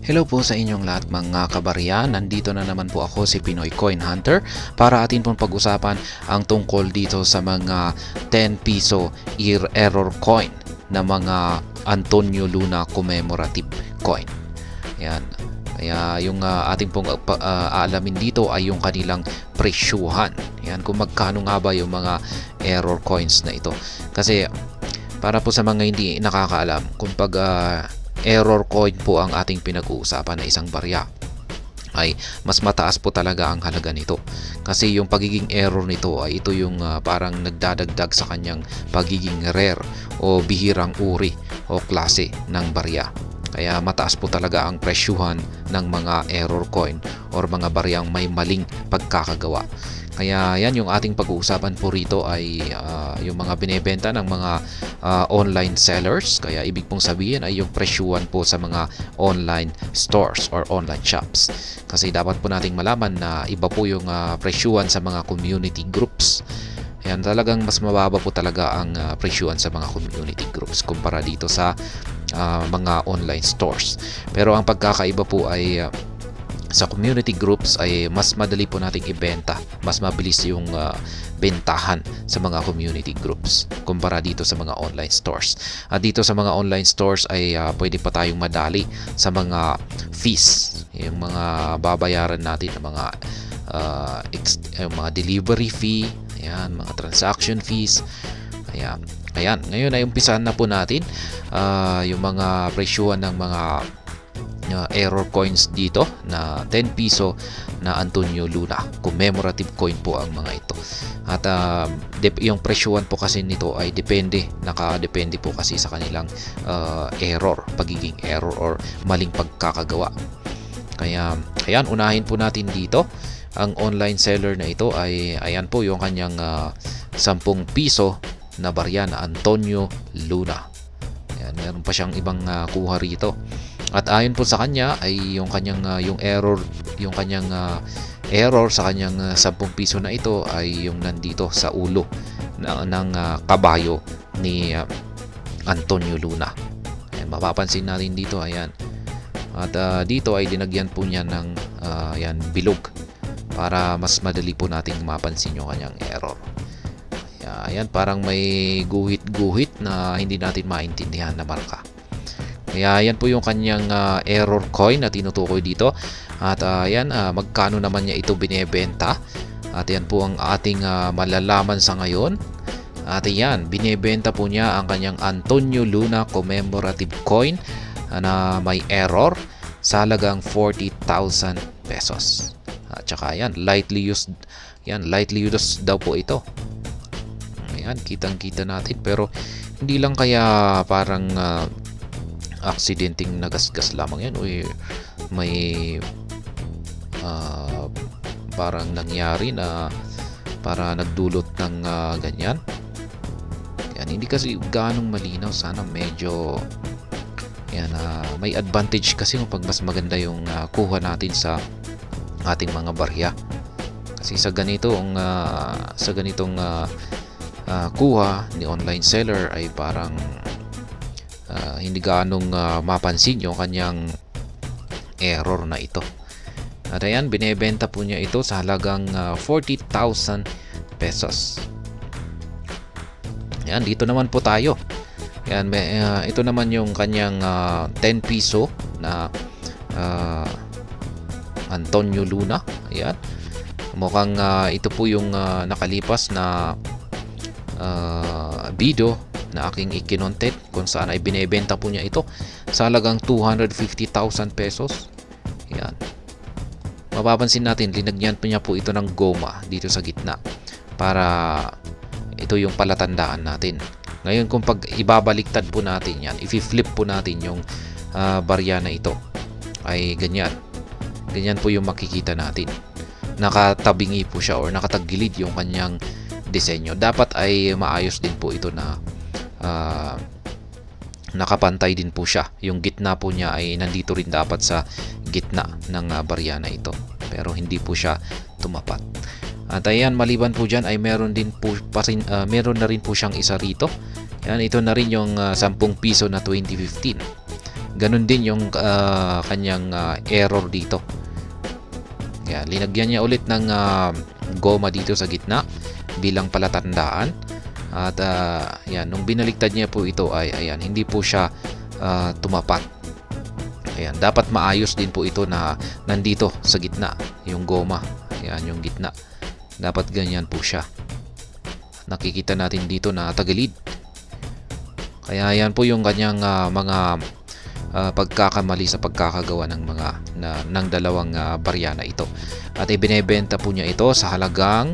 Hello po sa inyong lahat mga kabarya. Nandito na naman po ako si Pinoy Coin Hunter para atin pong pag-usapan ang tungkol dito sa mga 10 piso error coin na mga Antonio Luna commemorative coin. Yan. Kaya yung ating pong aalamin dito ay yung kanilang presyuhan. Yan, kung magkano nga ba yung mga error coins na ito. Kasi para po sa mga hindi nakakaalam, kung error coin po ang ating pinag-uusapan na isang barya, ay mas mataas po talaga ang halaga nito. Kasi yung pagiging error nito ay ito yung parang nagdadagdag sa kanyang pagiging rare o bihirang uri o klase ng barya. Kaya mataas po talaga ang presyuhan ng mga error coin or mga baryang may maling pagkakagawa. Kaya yan yung ating pag-uusapan po rito ay yung mga binebenta ng mga online sellers. Kaya ibig pong sabihin ay yung presyuhan po sa mga online stores or online shops. Kasi dapat po nating malaman na iba po yung presyuhan sa mga community groups. Ayan, talagang mas mababa po talaga ang presyuhan sa mga community groups kumpara dito sa mga online stores. Pero ang pagkakaiba po ay sa community groups ay mas madali po nating ibenta, mas mabilis yung bentahan sa mga community groups kumpara dito sa mga online stores. At dito sa mga online stores ay pwede pa tayong madali sa mga fees, yung mga babayaran natin ng mga mga delivery fee, ayan, mga transaction fees. Ayan, ngayon ay umpisahan na po natin yung mga presyuhan ng mga error coins dito na 10 piso na Antonio Luna commemorative coin po ang mga ito. At yung presyuhan po kasi nito ay nakadepende po kasi sa kanilang pagiging error or maling pagkakagawa. Kaya ayan, unahin po natin dito ang online seller na ito ay ayan po yung kanyang 10 piso na barya na Antonio Luna. Ayan, meron pa siyang ibang kuha rito. At ayon po sa kanya ay yung kanyang error sa kanyang 10 piso na ito ay yung nandito sa ulo ng kabayo ni Antonio Luna. Ayan, mapapansin natin dito, ayan. At dito ay dinagyan po niya ng bilog para mas madali po nating mapansin yung kanyang error. Ayan, parang may guhit-guhit na hindi natin maintindihan na marka. Kaya yan po yung kanyang error coin na tinutukoy dito. At yan, magkano naman niya ito binebenta. At yan po ang ating malalaman sa ngayon. At yan, binebenta po niya ang kanyang Antonio Luna commemorative coin na may error sa halagang 40,000 pesos. At saka yan, lightly used daw po ito. Ayan, kitang-kita natin, pero hindi lang kaya parang aksidenteng nagasgas lamang yan, o may parang nangyari na para nagdulot ng ganyan. Yan, hindi kasi ganong malinaw. Sana medyo yan, may advantage kasi kapag mas maganda yung kuha natin sa ating mga barya. Kasi sa ganitong kuha ni online seller ay parang hindi ganong mapansin yung kanyang error na ito. At ayan, binebenta po niya ito sa halagang 40,000 pesos. Ayan, dito naman po tayo. Ayan, ito naman yung kanyang 10 piso na Antonio Luna. Ayan, mukhang ito po yung nakalipas na video na aking ikinontent kung saan ay binebenta po niya ito sa halagang 250,000 pesos. Yan. Mapapansin natin, linagyan po niya po ito ng goma dito sa gitna para ito yung palatandaan natin. Ngayon, kung pag ibabaliktad po natin yan, i-flip po natin yung barya na ito, ay ganyan po yung makikita natin. Nakatabingi po siya or nakatagilid yung kanyang disenyo. Dapat ay maayos din po ito na nakapantay din po siya. Yung gitna po niya ay nandito rin dapat sa gitna ng barya na ito, pero hindi po siya tumapat. At ayan, maliban po dyan ay meron na rin po siyang isa rito. Yan, ito na rin yung 10 piso na 2015. Ganun din yung kanyang error dito. Yan, linagyan niya ulit ng goma dito sa gitna bilang palatandaan. At yan, nung binaliktad niya po ito ay ayan, hindi po siya tumapat. Ayan, dapat maayos din po ito na nandito sa gitna yung goma. Ayan, yung gitna. Dapat ganyan po siya. Nakikita natin dito na tagilid. Kaya yan po yung kanyang mga pagkakamali sa pagkakagawa ng ng dalawang barya na ito. At ibinebenta po niya ito sa halagang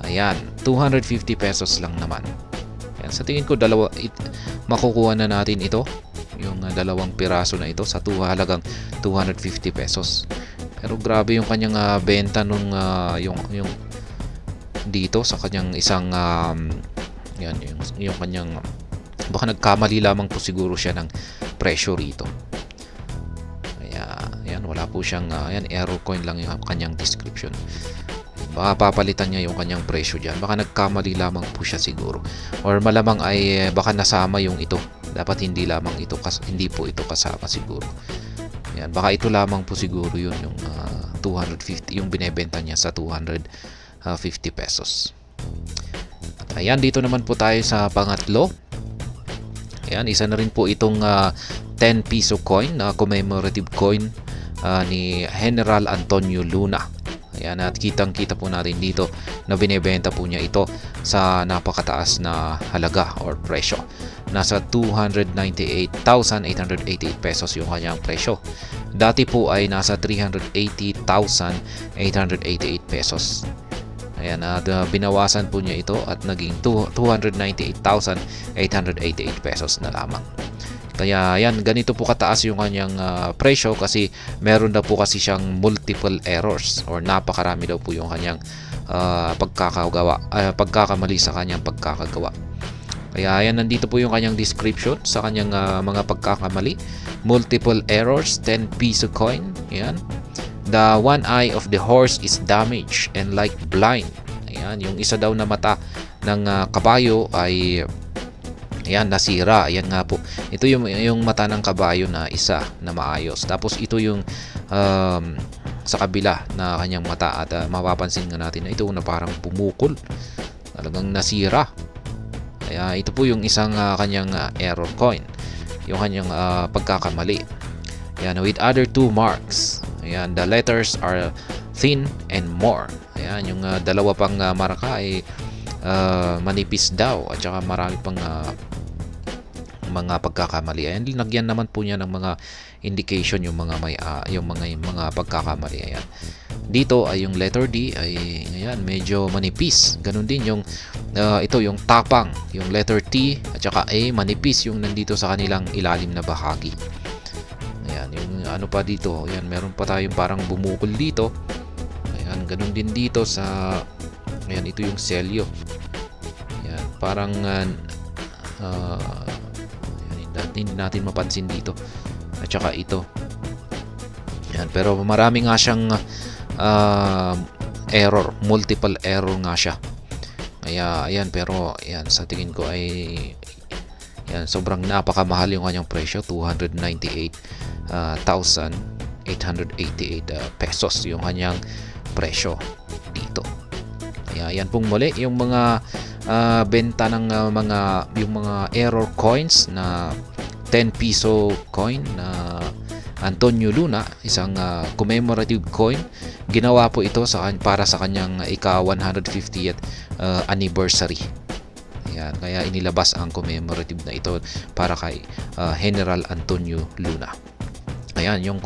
ayan, 250 pesos lang naman. Ayan, sa tingin ko makukuha na natin ito, yung dalawang piraso na ito sa halagang 250 pesos. Pero grabe yung kanyang benta nung yung dito sa kanyang isang yan, yung kanyang baka nagkamali lamang po siguro siya ng presyo rito. Kaya ayan, wala po siyang ayan, error coin lang yung kanyang description. Baka papalitan niya yung kanyang presyo dyan. Baka nagkamali lamang po siya siguro. Or malamang ay baka nasama yung ito. Dapat hindi lamang ito, hindi po ito kasama siguro. Ayan, baka ito lamang po siguro yun, yung 250, yung binebenta niya sa 250 pesos. At ayan, dito naman po tayo sa pangatlo. Ayan, isa na rin po itong 10 piso coin na commemorative coin ni General Antonio Luna. Ayan, at kitang-kita po natin dito na binebenta po niya ito sa napakataas na halaga or presyo. Nasa 298,888 pesos yung kanyang presyo. Dati po ay nasa 380,888 pesos. Ayan, at binawasan po niya ito at naging 298,888 pesos na lamang. Kaya yan, ganito po kataas yung kanyang presyo kasi meron na po kasi siyang multiple errors or napakarami daw po yung kanyang pagkakamali sa kanyang pagkakagawa. Kaya yan, nandito po yung kanyang description sa kanyang mga pagkakamali. Multiple errors, 10 piso coin. Ayan. The one eye of the horse is damaged and like blind. Ayan, yung isa daw na mata ng kabayo ay ayan, nasira. Ayan nga po. Ito yung mata ng kabayo na isa na maayos. Tapos ito yung sa kabila na kanyang mata at mapapansin nga natin na ito na parang pumukol. Talagang nasira. Kaya ito po yung isang kanyang error coin. Yung kanyang pagkakamali. Ayan, with other two marks. Ayan, the letters are thin and more. Ayan, yung dalawa pang marka ay manipis daw at saka marami pang mga pagkakamali. Ayan, linagyan naman po niya ng mga indication yung mga pagkakamali. Ayan. Dito ay yung letter D ay ayan, medyo manipis. Ganun din yung ito yung tapang, yung letter T at saka A manipis yung nandito sa kanilang ilalim na bahagi. Ayan, yung ano pa dito, ayan, meron pa tayong parang bumukol dito. Ayan, ganun din dito sa ayan, ito yung selyo. Ayan, parang ayan, hindi natin mapansin dito. At saka ito. Ayan, pero marami nga siyang error, multiple error nga siya. Kaya ayan, pero ayan, sa tingin ko ay ayan, sobrang napakamahal yung kanyang presyo, 298,888 pesos yung kanyang presyo dito. Kaya yan pong muli yung mga benta ng yung mga error coins na 10 piso coin na Antonio Luna, isang commemorative coin. Ginawa po ito para sa kanyang ika-150th anniversary. Ayan, kaya inilabas ang commemorative na ito para kay General Antonio Luna. Ayan, yung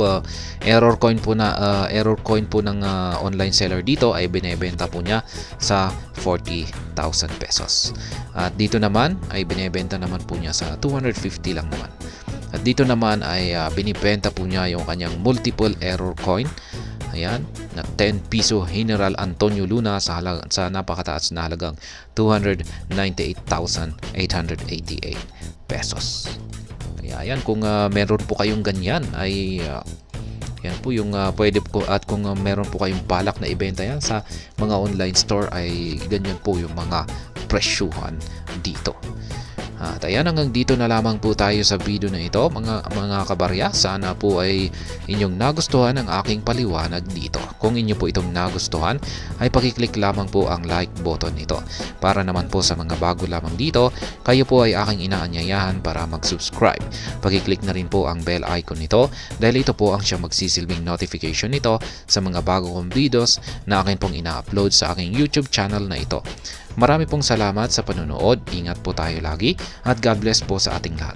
error coin po ng online seller dito ay binebenta po niya sa 40,000 pesos. At dito naman ay binebenta naman po niya sa 250 lang naman. At dito naman ay binibenta po niya yung kanyang multiple error coin. Ayan, na 10 piso General Antonio Luna sa napakataas na halagang 298,888 pesos. Kaya ayan, kung meron po kayong ganyan ay yan po yung pwede po, at kung meron po kayong balak na ibenta yan sa mga online store ay ganyan po yung mga presyuhan dito. At ayan, hanggang dito na lamang po tayo sa video na ito mga kabarya. Sana po ay inyong nagustuhan ang aking paliwanag dito. Kung inyo po itong nagustuhan ay pakiclick lamang po ang like button nito. Para naman po sa mga bago lamang dito, kayo po ay aking inaanyayahan para mag-subscribe. Pakiclick na rin po ang bell icon nito dahil ito po ang siyang magsisilbing notification nito sa mga bago kong videos na akin pong ina-upload sa aking YouTube channel na ito. Marami pong salamat sa panonood, ingat po tayo lagi at God bless po sa ating lahat.